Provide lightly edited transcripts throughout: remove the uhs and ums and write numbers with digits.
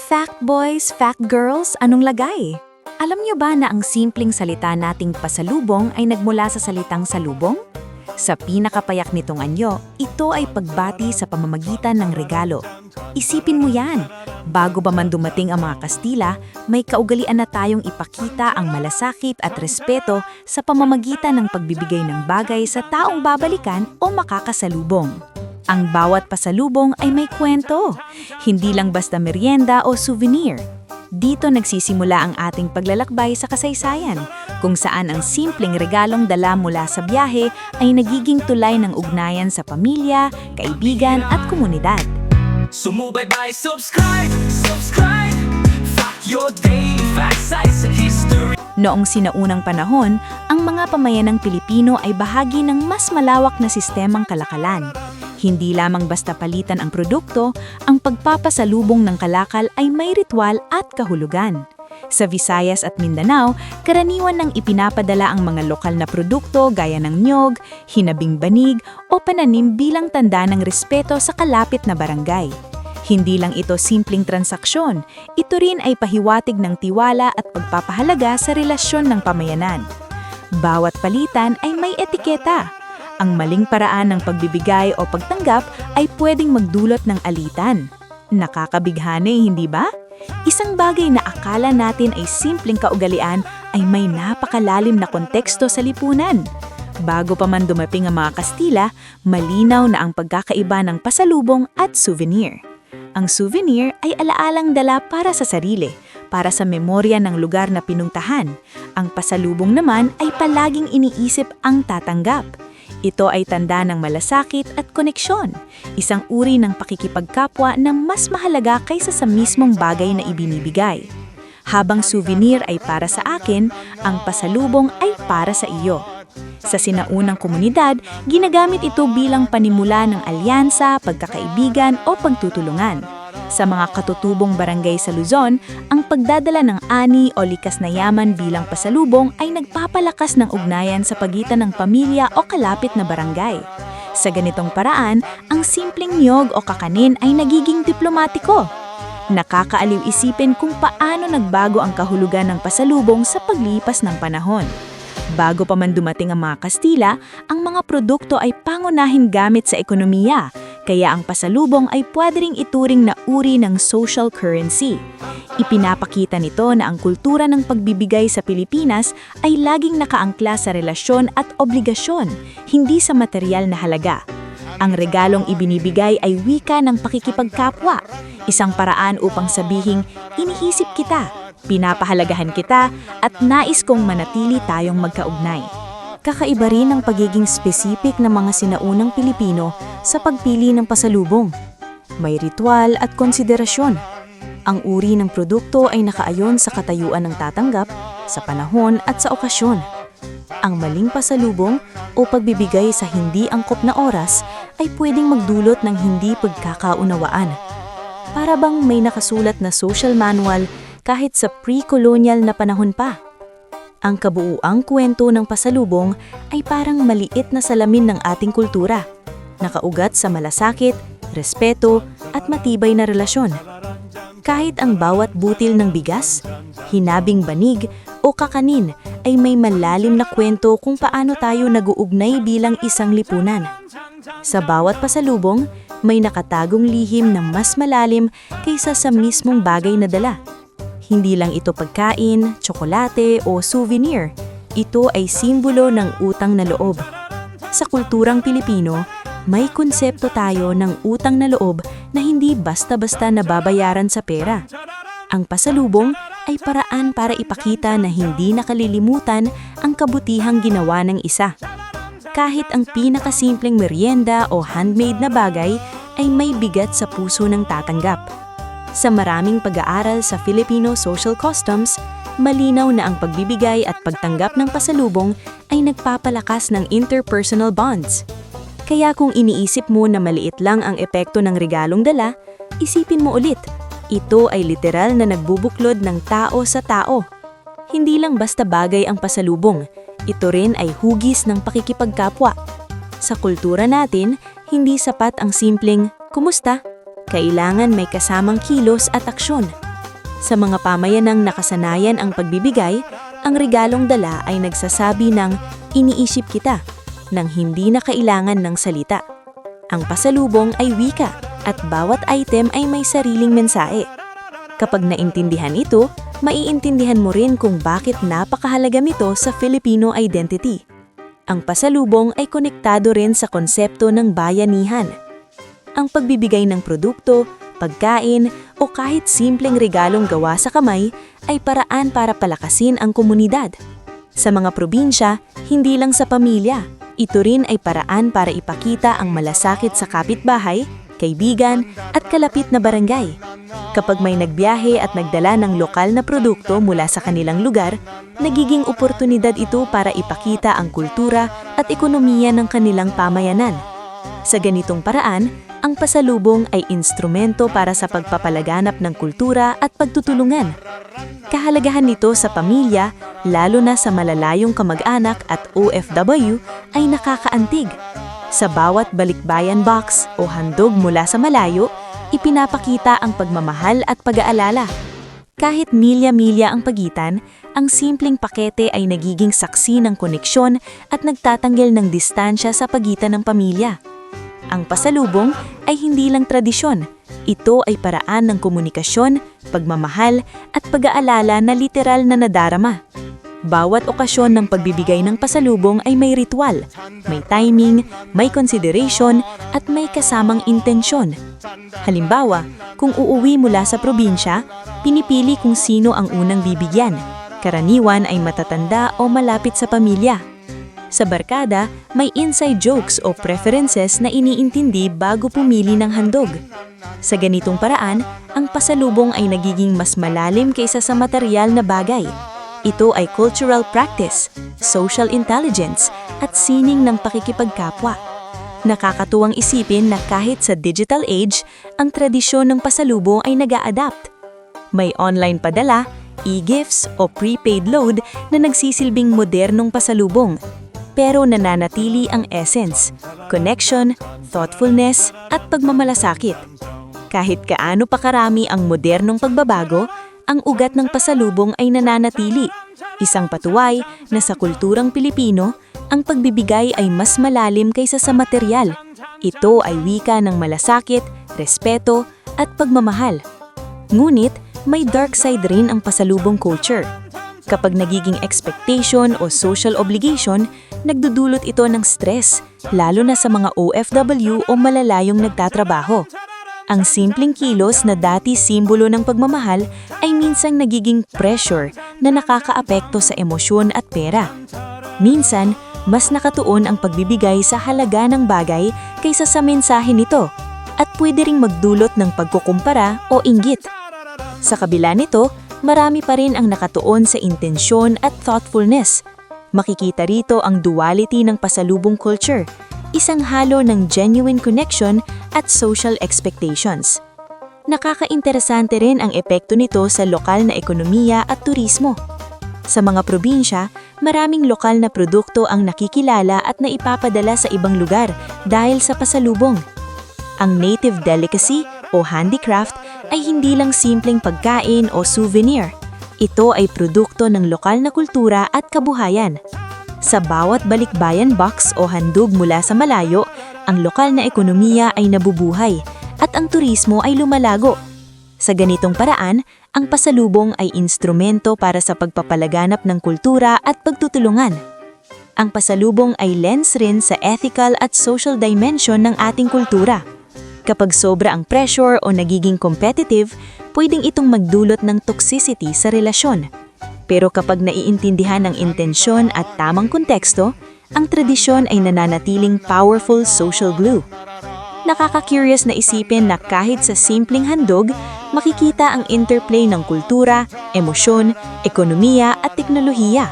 Fact boys, fact girls, anong lagay? Alam niyo ba na ang simpleng salita nating pasalubong ay nagmula sa salitang salubong? Sa pinakapayak nitong anyo, ito ay pagbati sa pamamagitan ng regalo. Isipin mo yan, bago pa man dumating ang mga Kastila, may kaugalian na tayong ipakita ang malasakit at respeto sa pamamagitan ng pagbibigay ng bagay sa taong babalikan o makakasalubong. Ang bawat pasalubong ay may kwento, hindi lang basta merienda o souvenir. Dito nagsisimula ang ating paglalakbay sa kasaysayan, kung saan ang simpleng regalong dala mula sa biyahe ay nagiging tulay ng ugnayan sa pamilya, kaibigan at komunidad. Sumubaybay, subscribe, Fact your day, facts sa history. Noong sinaunang panahon, ang mga pamayanang Pilipino ay bahagi ng mas malawak na sistemang kalakalan. Hindi lamang basta palitan ang produkto, ang pagpapasalubong ng kalakal ay may ritual at kahulugan. Sa Visayas at Mindanao, karaniwan nang ipinapadala ang mga lokal na produkto gaya ng niyog, hinabing banig o pananim bilang tanda ng respeto sa kalapit na barangay. Hindi lang ito simpleng transaksyon, ito rin ay pahiwatig ng tiwala at pagpapahalaga sa relasyon ng pamayanan. Bawat palitan ay may etiketa. Ang maling paraan ng pagbibigay o pagtanggap ay pwedeng magdulot ng alitan. Nakakabighani, hindi ba? Isang bagay na akala natin ay simpleng kaugalian ay may napakalalim na konteksto sa lipunan. Bago pa man dumating ang mga Kastila, malinaw na ang pagkakaiba ng pasalubong at souvenir. Ang souvenir ay alaalang dala para sa sarili, para sa memorya ng lugar na pinuntahan. Ang pasalubong naman ay palaging iniisip ang tatanggap. Ito ay tanda ng malasakit at koneksyon, isang uri ng pakikipagkapwa na mas mahalaga kaysa sa mismong bagay na ibinibigay. Habang souvenir ay para sa akin, ang pasalubong ay para sa iyo. Sa sinaunang komunidad, ginagamit ito bilang panimula ng alyansa, pagkakaibigan o pagtutulungan. Sa mga katutubong barangay sa Luzon, ang pagdadala ng ani o likas na yaman bilang pasalubong ay nagpapalakas ng ugnayan sa pagitan ng pamilya o kalapit na barangay. Sa ganitong paraan, ang simpleng niyog o kakanin ay nagiging diplomatiko. Nakakaaliw isipin kung paano nagbago ang kahulugan ng pasalubong sa paglipas ng panahon. Bago pa man dumating ang mga Kastila, ang mga produkto ay pangunahin gamit sa ekonomiya, kaya ang pasalubong ay pwede ring ituring na uri ng social currency. Ipinapakita nito na ang kultura ng pagbibigay sa Pilipinas ay laging nakaangkla sa relasyon at obligasyon, hindi sa material na halaga. Ang regalong ibinibigay ay wika ng pakikipagkapwa, isang paraan upang sabihing, iniisip kita, pinapahalagahan kita, at nais kong manatili tayong magkaugnay. Kakaiba rin ang pagiging specific ng mga sinaunang Pilipino sa pagpili ng pasalubong. May ritual at konsiderasyon. Ang uri ng produkto ay nakaayon sa katayuan ng tatanggap, sa panahon at sa okasyon. Ang maling pasalubong o pagbibigay sa hindi angkop na oras ay pwedeng magdulot ng hindi pagkakaunawaan. Para bang may nakasulat na social manual kahit sa pre-colonial na panahon pa. Ang kabuuang kwento ng pasalubong ay parang maliit na salamin ng ating kultura, nakaugat sa malasakit, respeto at matibay na relasyon. Kahit ang bawat butil ng bigas, hinabing banig o kakanin ay may malalim na kwento kung paano tayo nag-uugnay bilang isang lipunan. Sa bawat pasalubong, may nakatagong lihim na mas malalim kaysa sa mismong bagay na dala. Hindi lang ito pagkain, tsokolate o souvenir. Ito ay simbolo ng utang na loob. Sa kulturang Pilipino, may konsepto tayo ng utang na loob na hindi basta-basta nababayaran sa pera. Ang pasalubong ay paraan para ipakita na hindi nakalilimutan ang kabutihang ginawa ng isa. Kahit ang pinakasimpleng merienda o handmade na bagay ay may bigat sa puso ng tatanggap. Sa maraming pag-aaral sa Filipino social customs, malinaw na ang pagbibigay at pagtanggap ng pasalubong ay nagpapalakas ng interpersonal bonds. Kaya kung iniisip mo na maliit lang ang epekto ng regalong dala, isipin mo ulit, ito ay literal na nagbubuklod ng tao sa tao. Hindi lang basta bagay ang pasalubong, ito rin ay hugis ng pakikipagkapwa. Sa kultura natin, hindi sapat ang simpleng, "Kumusta?" Kailangan may kasamang kilos at aksyon. Sa mga pamayanang nakasanayan ang pagbibigay, ang regalong dala ay nagsasabi ng iniisip kita, nang hindi na kailangan ng salita. Ang pasalubong ay wika at bawat item ay may sariling mensahe. Kapag naintindihan ito, maiintindihan mo rin kung bakit napakahalaga nito sa Filipino identity. Ang pasalubong ay konektado rin sa konsepto ng bayanihan. Ang pagbibigay ng produkto, pagkain o kahit simpleng regalong gawa sa kamay ay paraan para palakasin ang komunidad. Sa mga probinsya, hindi lang sa pamilya, ito rin ay paraan para ipakita ang malasakit sa kapitbahay, kaibigan at kalapit na barangay. Kapag may nagbiyahe at nagdala ng lokal na produkto mula sa kanilang lugar, nagiging oportunidad ito para ipakita ang kultura at ekonomiya ng kanilang pamayanan. Sa ganitong paraan, ang pasalubong ay instrumento para sa pagpapalaganap ng kultura at pagtutulungan. Kahalagahan nito sa pamilya, lalo na sa malalayong kamag-anak at OFW, ay nakakaantig. Sa bawat balikbayan box o handog mula sa malayo, ipinapakita ang pagmamahal at pag-aalala. Kahit milya-milya ang pagitan, ang simpleng pakete ay nagiging saksi ng koneksyon at nagtatanggal ng distansya sa pagitan ng pamilya. Ang pasalubong ay hindi lang tradisyon. Ito ay paraan ng komunikasyon, pagmamahal at pag-aalala na literal na nadarama. Bawat okasyon ng pagbibigay ng pasalubong ay may ritual, may timing, may consideration at may kasamang intensyon. Halimbawa, kung uuwi mula sa probinsya, pinipili kung sino ang unang bibigyan. Karaniwan ay matatanda o malapit sa pamilya. Sa barkada, may inside jokes o preferences na iniintindi bago pumili ng handog. Sa ganitong paraan, ang pasalubong ay nagiging mas malalim kaysa sa material na bagay. Ito ay cultural practice, social intelligence, at sining ng pakikipagkapwa. Nakakatuwang isipin na kahit sa digital age, ang tradisyon ng pasalubong ay nag-a-adapt. May online padala, e-gifts o prepaid load na nagsisilbing modernong pasalubong. Pero nananatili ang essence, connection, thoughtfulness at pagmamalasakit. Kahit kaano pa karami ang modernong pagbabago, ang ugat ng pasalubong ay nananatili. Isang patuway na sa kulturang Pilipino, ang pagbibigay ay mas malalim kaysa sa material. Ito ay wika ng malasakit, respeto at pagmamahal. Ngunit may dark side rin ang pasalubong culture. Kapag nagiging expectation o social obligation, nagdudulot ito ng stress, lalo na sa mga OFW o malalayong nagtatrabaho. Ang simpleng kilos na dati simbolo ng pagmamahal ay minsang nagiging pressure na nakakaapekto sa emosyon at pera. Minsan, mas nakatuon ang pagbibigay sa halaga ng bagay kaysa sa mensahe nito at pwede ring magdulot ng pagkukumpara o inggit. Sa kabila nito, marami pa rin ang nakatuon sa intensyon at thoughtfulness. Makikita rito ang duality ng pasalubong culture, isang halo ng genuine connection at social expectations. Nakakainteresante rin ang epekto nito sa lokal na ekonomiya at turismo. Sa mga probinsya, maraming lokal na produkto ang nakikilala at naipapadala sa ibang lugar dahil sa pasalubong. Ang native delicacy o handicraft ay hindi lang simpleng pagkain o souvenir. Ito ay produkto ng lokal na kultura at kabuhayan. Sa bawat balikbayan box o handog mula sa malayo, ang lokal na ekonomiya ay nabubuhay at ang turismo ay lumalago. Sa ganitong paraan, ang pasalubong ay instrumento para sa pagpapalaganap ng kultura at pagtutulungan. Ang pasalubong ay lens rin sa ethical at social dimension ng ating kultura. Kapag sobra ang pressure o nagiging competitive, pwedeng itong magdulot ng toxicity sa relasyon. Pero kapag naiintindihan ang intensyon at tamang konteksto, ang tradisyon ay nananatiling powerful social glue. Nakaka-curious na isipin na kahit sa simpleng handog, makikita ang interplay ng kultura, emosyon, ekonomiya at teknolohiya.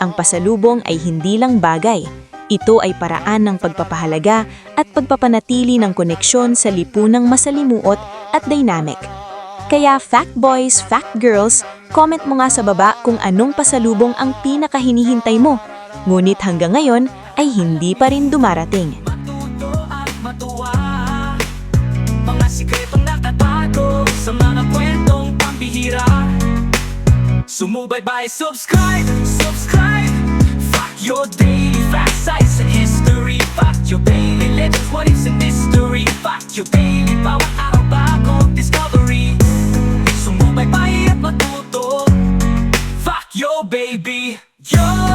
Ang pasalubong ay hindi lang bagay. Ito ay paraan ng pagpapahalaga at pagpapanatili ng koneksyon sa lipunang masalimuot at dynamic. Kaya fact boys, fact girls, comment mo nga sa baba kung anong pasalubong ang pinakahinihintay mo. Ngunit hanggang ngayon ay hindi pa rin dumarating. Matuto at matuwa, mga sikretong nakatago sa mga kwentong pambihira. Sumubaybay, subscribe, subscribe. Fact your daily facts, sites and history. Fact your daily legends, what is in history. Fact your daily bawat araw bagong discovery. Sumubaybay at matuto. Fact your baby, yo!